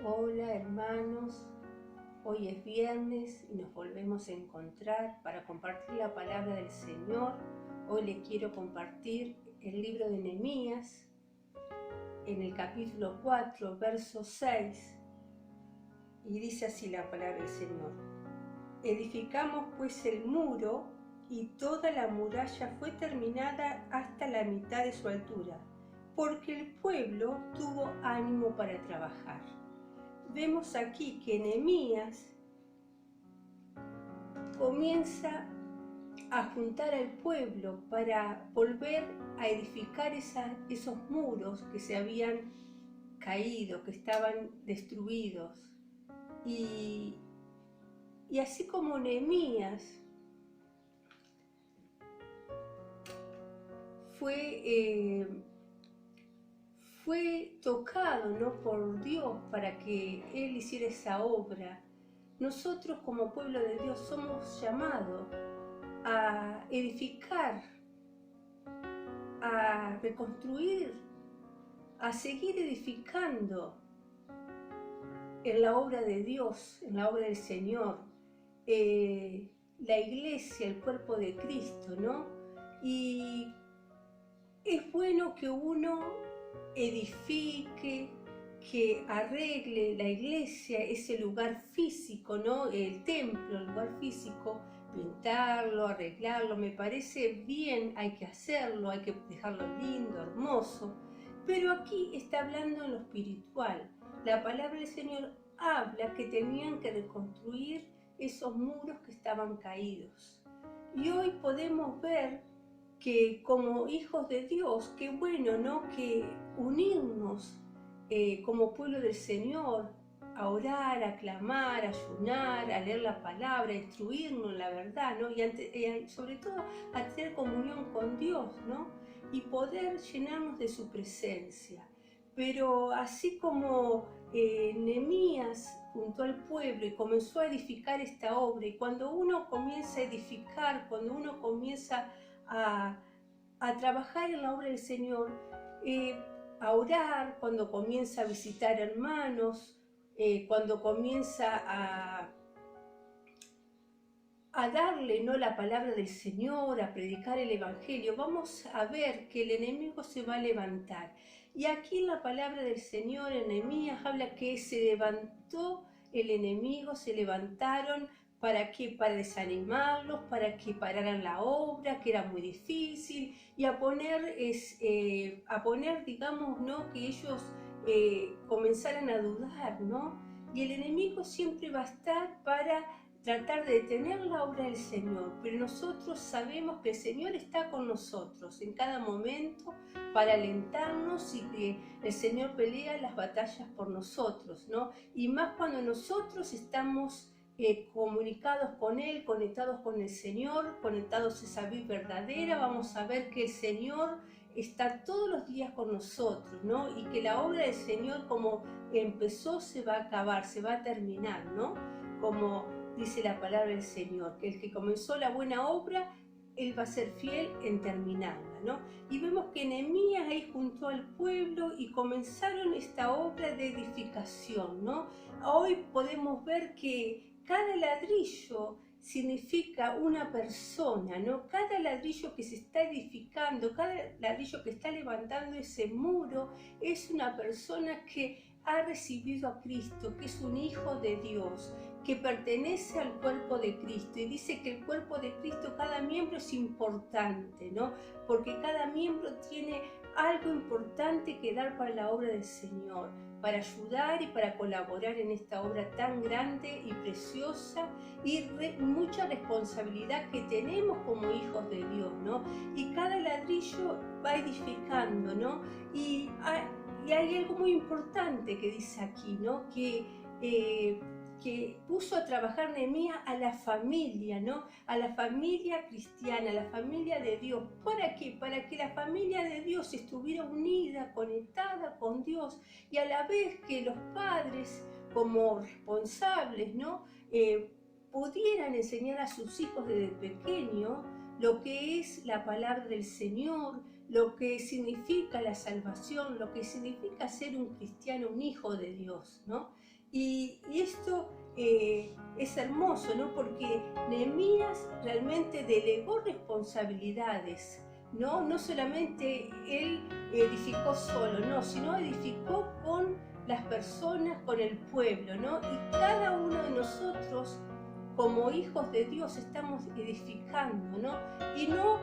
Hola hermanos, hoy es viernes y nos volvemos a encontrar para compartir la palabra del Señor. Hoy les quiero compartir el libro de Nehemías en el capítulo 4, verso 6, y dice así la palabra del Señor. Edificamos pues el muro y toda la muralla fue terminada hasta la mitad de su altura, porque el pueblo tuvo ánimo para trabajar. Vemos aquí que Nehemías comienza a juntar al pueblo para volver a edificar esos muros que se habían caído, que estaban destruidos. Y así como Nehemías fue tocado, ¿no?, por Dios para que Él hiciera esa obra, nosotros como pueblo de Dios somos llamados a edificar, a reconstruir, a seguir edificando en la obra de Dios, en la obra del Señor, la iglesia, el cuerpo de Cristo, ¿no? Y es bueno que uno edifique, que arregle la iglesia, ese lugar físico, ¿no? El templo, el lugar físico, pintarlo, arreglarlo, me parece bien, hay que hacerlo, hay que dejarlo lindo, hermoso, pero aquí está hablando en lo espiritual. La palabra del Señor habla que tenían que reconstruir esos muros que estaban caídos. Y hoy podemos ver que como hijos de Dios, qué bueno, ¿no?, que unirnos como pueblo del Señor, a orar, a clamar, a ayunar, a leer la palabra, a instruirnos en la verdad, ¿no? Y sobre todo a tener comunión con Dios, ¿no? Y poder llenarnos de su presencia. Pero así como Nehemías juntó al pueblo y comenzó a edificar esta obra, y cuando uno comienza a edificar, cuando uno comienza a trabajar en la obra del Señor, a orar, cuando comienza a visitar hermanos, cuando comienza a darle, ¿no?, la palabra del Señor, a predicar el Evangelio, vamos a ver que el enemigo se va a levantar. Y aquí en la palabra del Señor, en Nehemías, habla que se levantó el enemigo, se levantaron. ¿Para qué? Para desanimarlos, para que pararan la obra, que era muy difícil, y a poner, digamos, ¿no?, que ellos comenzaran a dudar, ¿no? Y el enemigo siempre va a estar para tratar de detener la obra del Señor, pero nosotros sabemos que el Señor está con nosotros en cada momento para alentarnos, y que el Señor pelea las batallas por nosotros, ¿no? Y más cuando nosotros estamos comunicados con Él, conectados con el Señor, conectados a esa vida verdadera, vamos a ver que el Señor está todos los días con nosotros, ¿no? Y que la obra del Señor, como empezó, se va a acabar, se va a terminar, ¿no? Como dice la palabra del Señor, que el que comenzó la buena obra, Él va a ser fiel en terminarla, ¿no? Y vemos que Nehemías ahí juntó al pueblo y comenzaron esta obra de edificación, ¿no? Hoy podemos ver que cada ladrillo significa una persona, ¿no? Cada ladrillo que se está edificando, cada ladrillo que está levantando ese muro, es una persona que ha recibido a Cristo, que es un hijo de Dios, que pertenece al cuerpo de Cristo. Y dice que el cuerpo de Cristo, cada miembro es importante, ¿no? Porque cada miembro tiene algo importante que dar para la obra del Señor, para ayudar y para colaborar en esta obra tan grande y preciosa, y mucha responsabilidad que tenemos como hijos de Dios, ¿no? Y cada ladrillo va edificando, ¿no? Y hay algo muy importante que dice aquí, ¿no? Que puso a trabajar Nehemías a la familia, ¿no? A la familia cristiana, a la familia de Dios. ¿Para qué? Para que la familia de Dios estuviera unida, conectada con Dios, y a la vez que los padres, como responsables, ¿no?, pudieran enseñar a sus hijos desde pequeño lo que es la palabra del Señor, lo que significa la salvación, lo que significa ser un cristiano, un hijo de Dios, ¿no? Y esto es hermoso, ¿no? Porque Nehemías realmente delegó responsabilidades, ¿no? No solamente él edificó solo, no, sino edificó con las personas, con el pueblo, ¿no? Y cada uno de nosotros, como hijos de Dios, estamos edificando, ¿no? Y no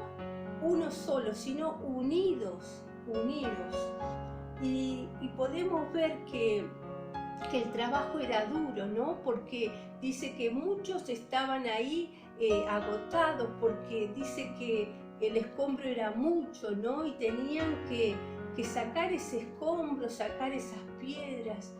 uno solo, sino unidos, unidos. Y podemos ver que el trabajo era duro, ¿no? Porque dice que muchos estaban ahí agotados, porque dice que el escombro era mucho, ¿no? Y tenían que sacar ese escombro, sacar esas piedras,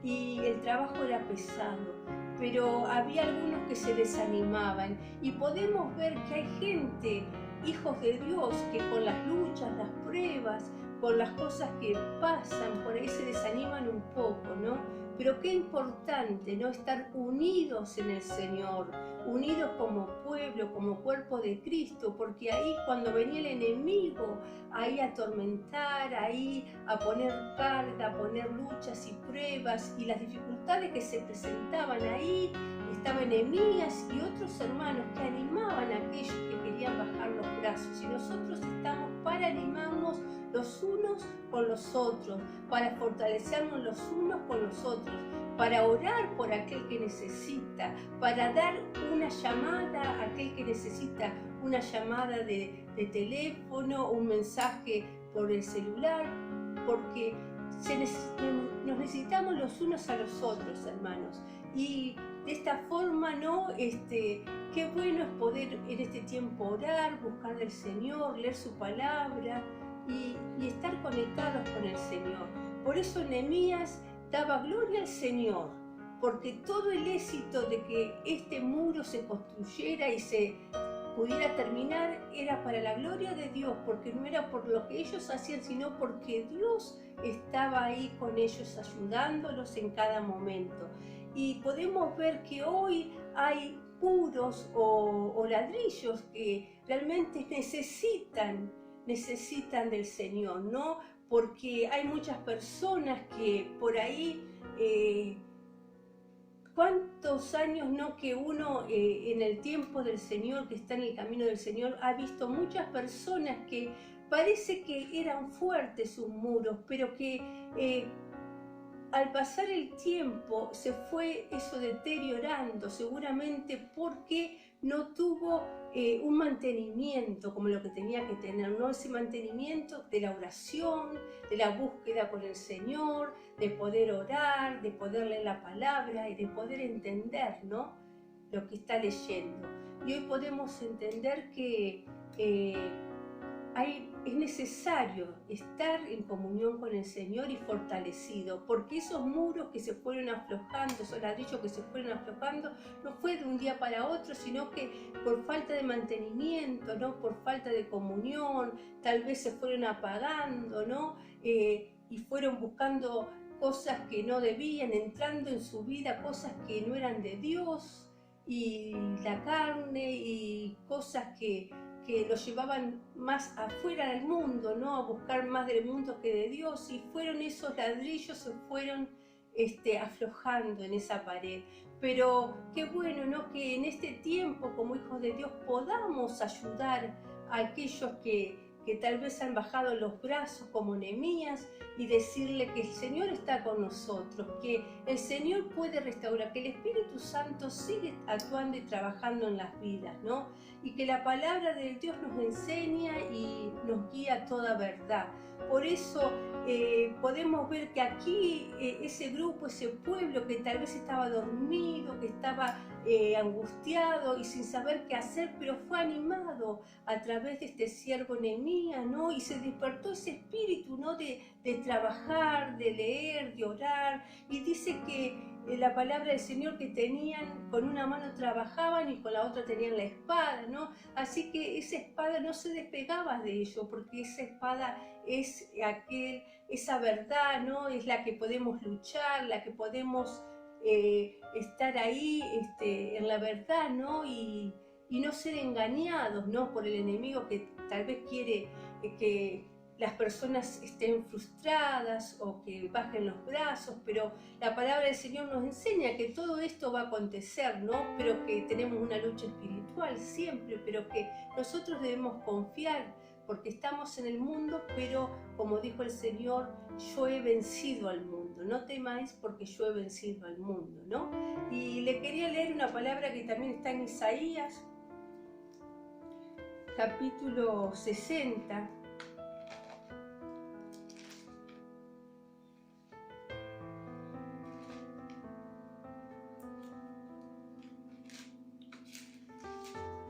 y el trabajo era pesado. Pero había algunos que se desanimaban, y podemos ver que hay gente, hijos de Dios, que con las luchas, las pruebas, con las cosas que pasan, por ahí se desaniman un poco, ¿no? Pero qué importante, ¿no? Estar unidos en el Señor, unidos como pueblo, como cuerpo de Cristo, porque ahí cuando venía el enemigo, ahí a atormentar, ahí a poner carga, a poner luchas y pruebas y las dificultades que se presentaban ahí, estaba Nehemías y otros hermanos que animaban a aquellos que querían bajar los brazos. Y nosotros estamos para animarnos los unos con los otros, para fortalecernos los unos con los otros, para orar por aquel que necesita, para dar una llamada a aquel que necesita una llamada de teléfono, un mensaje por el celular, porque nos necesitamos los unos a los otros, hermanos. Y de esta forma, ¿no? Qué bueno es poder en este tiempo orar, buscar del Señor, leer su palabra y estar conectados con el Señor. Por eso Nehemías daba gloria al Señor, porque todo el éxito de que este muro se construyera y se pudiera terminar era para la gloria de Dios, porque no era por lo que ellos hacían, sino porque Dios estaba ahí con ellos, ayudándolos en cada momento. Y podemos ver que hoy hay muros o ladrillos que realmente necesitan del Señor, ¿no? Porque hay muchas personas que por ahí, cuántos años, ¿no? Que uno en el tiempo del Señor, que está en el camino del Señor, ha visto muchas personas que parece que eran fuertes sus muros, pero que al pasar el tiempo se fue eso deteriorando, seguramente porque no tuvo un mantenimiento como lo que tenía que tener, ¿no? Ese mantenimiento de la oración, de la búsqueda con el Señor, de poder orar, de poder leer la palabra y de poder entender, ¿no? Lo que está leyendo. Y hoy podemos entender que es necesario estar en comunión con el Señor y fortalecido, porque esos muros que se fueron aflojando, esos ladrillos que se fueron aflojando, no fue de un día para otro, sino que por falta de mantenimiento, ¿no? Por falta de comunión, tal vez se fueron apagando, ¿no? Y fueron buscando cosas que no debían, entrando en su vida cosas que no eran de Dios, y la carne, y cosas que los llevaban más afuera del mundo, ¿no? A buscar más del mundo que de Dios, y fueron esos ladrillos, se fueron aflojando en esa pared. Pero qué bueno, ¿no? Que en este tiempo, como hijos de Dios, podamos ayudar a aquellos que tal vez han bajado los brazos como Nehemías, y decirle que el Señor está con nosotros, que el Señor puede restaurar, que el Espíritu Santo sigue actuando y trabajando en las vidas, ¿no? Y que la palabra de Dios nos enseña y nos guía a toda verdad. Por eso podemos ver que aquí ese grupo, ese pueblo que tal vez estaba dormido, que estaba angustiado y sin saber qué hacer, pero fue animado a través de este siervo Nehemías, ¿no? Y se despertó ese espíritu, ¿no? De trabajar, de leer, de orar. Y dice que la palabra del Señor, que tenían, con una mano trabajaban y con la otra tenían la espada, ¿no? Así que esa espada no se despegaba de ellos, porque esa espada es esa verdad, ¿no? Es la que podemos luchar, la que podemos estar ahí en la verdad, ¿no? Y no ser engañados, ¿no? Por el enemigo que tal vez quiere que las personas estén frustradas o que bajen los brazos, pero la palabra del Señor nos enseña que todo esto va a acontecer, ¿no? Pero que tenemos una lucha espiritual siempre, pero que nosotros debemos confiar porque estamos en el mundo, pero como dijo el Señor, yo he vencido al mundo, no temáis porque yo he vencido al mundo, ¿no? Y le quería leer una palabra que también está en Isaías, capítulo 60,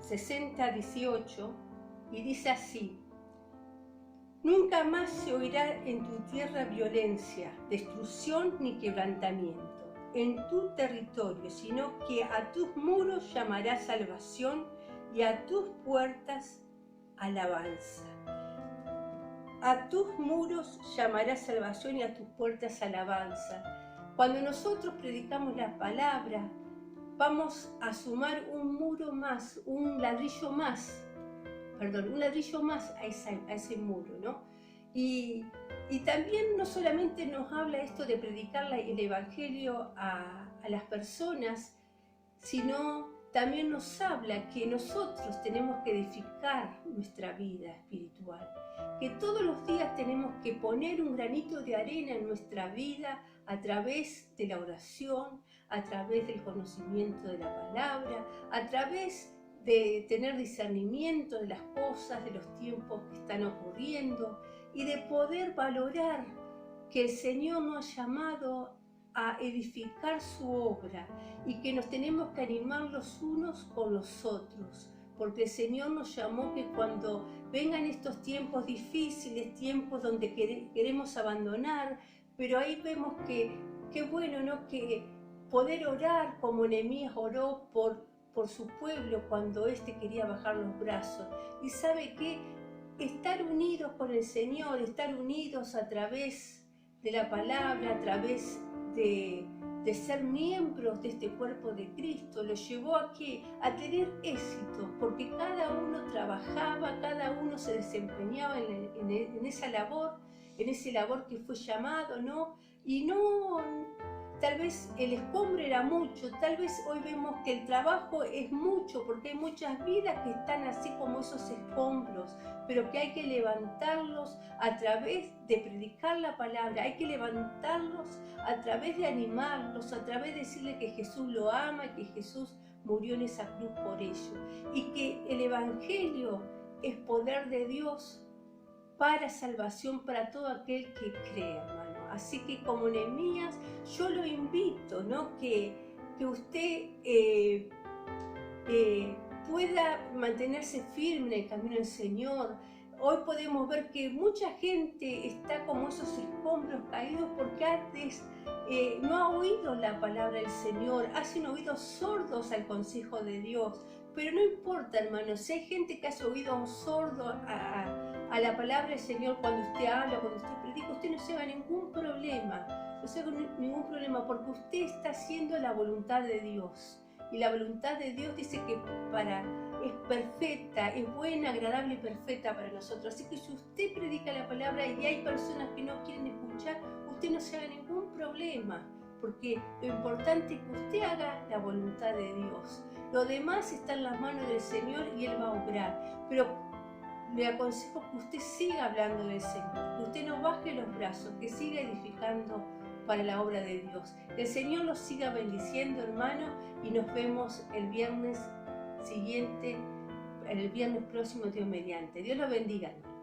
...60, 18, y dice así: nunca más se oirá en tu tierra violencia, destrucción ni quebrantamiento en tu territorio, sino que a tus muros llamarás salvación y a tus puertas alabanza. A tus muros llamarás salvación y a tus puertas alabanza. Cuando nosotros predicamos la palabra, vamos a sumar un muro más, un ladrillo más a ese muro, ¿no? Y también no solamente nos habla esto de predicar el Evangelio a las personas, sino también nos habla que nosotros tenemos que edificar nuestra vida espiritual, que todos los días tenemos que poner un granito de arena en nuestra vida a través de la oración, a través del conocimiento de la palabra, a través de tener discernimiento de las cosas, de los tiempos que están ocurriendo y de poder valorar que el Señor nos ha llamado a edificar su obra y que nos tenemos que animar los unos con los otros, porque el Señor nos llamó que cuando vengan estos tiempos difíciles, tiempos donde queremos abandonar, pero ahí vemos que qué bueno, ¿no? Que poder orar como Nehemías oró por su pueblo cuando éste quería bajar los brazos. Y sabe que estar unidos con el Señor, estar unidos a través de la palabra, a través de ser miembros de este cuerpo de Cristo, lo llevó a tener éxito, porque cada uno trabajaba, cada uno se desempeñaba en esa labor, que fue llamado, ¿no? Y no, tal vez el escombro era mucho, tal vez hoy vemos que el trabajo es mucho, porque hay muchas vidas que están así como esos escombros, pero que hay que levantarlos a través de predicar la palabra, hay que levantarlos a través de animarlos, a través de decirle que Jesús lo ama y que Jesús murió en esa cruz por ello, y que el Evangelio es poder de Dios para salvación para todo aquel que cree, hermano. Así que como Nehemías, yo lo invito, ¿no? Que usted pueda mantenerse firme en el camino del Señor. Hoy podemos ver que mucha gente está como esos escombros caídos porque antes no ha oído la palabra del Señor, hacen oídos sordos al consejo de Dios. Pero no importa, hermano, si hay gente que hace oído sordo a la palabra del Señor cuando usted habla, cuando usted predica, usted no se haga ningún problema, porque usted está haciendo la voluntad de Dios. Y la voluntad de Dios dice que es perfecta, es buena, agradable y perfecta para nosotros. Así que si usted predica la palabra y hay personas que no quieren escuchar, usted no se haga ningún problema, porque lo importante es que usted haga la voluntad de Dios. Lo demás está en las manos del Señor y Él va a obrar. Pero le aconsejo que usted siga hablando del Señor, que usted no baje los brazos, que siga edificando para la obra de Dios. El Señor los siga bendiciendo, hermano, y nos vemos el viernes siguiente, el viernes próximo, Dios mediante. Dios los bendiga, hermano.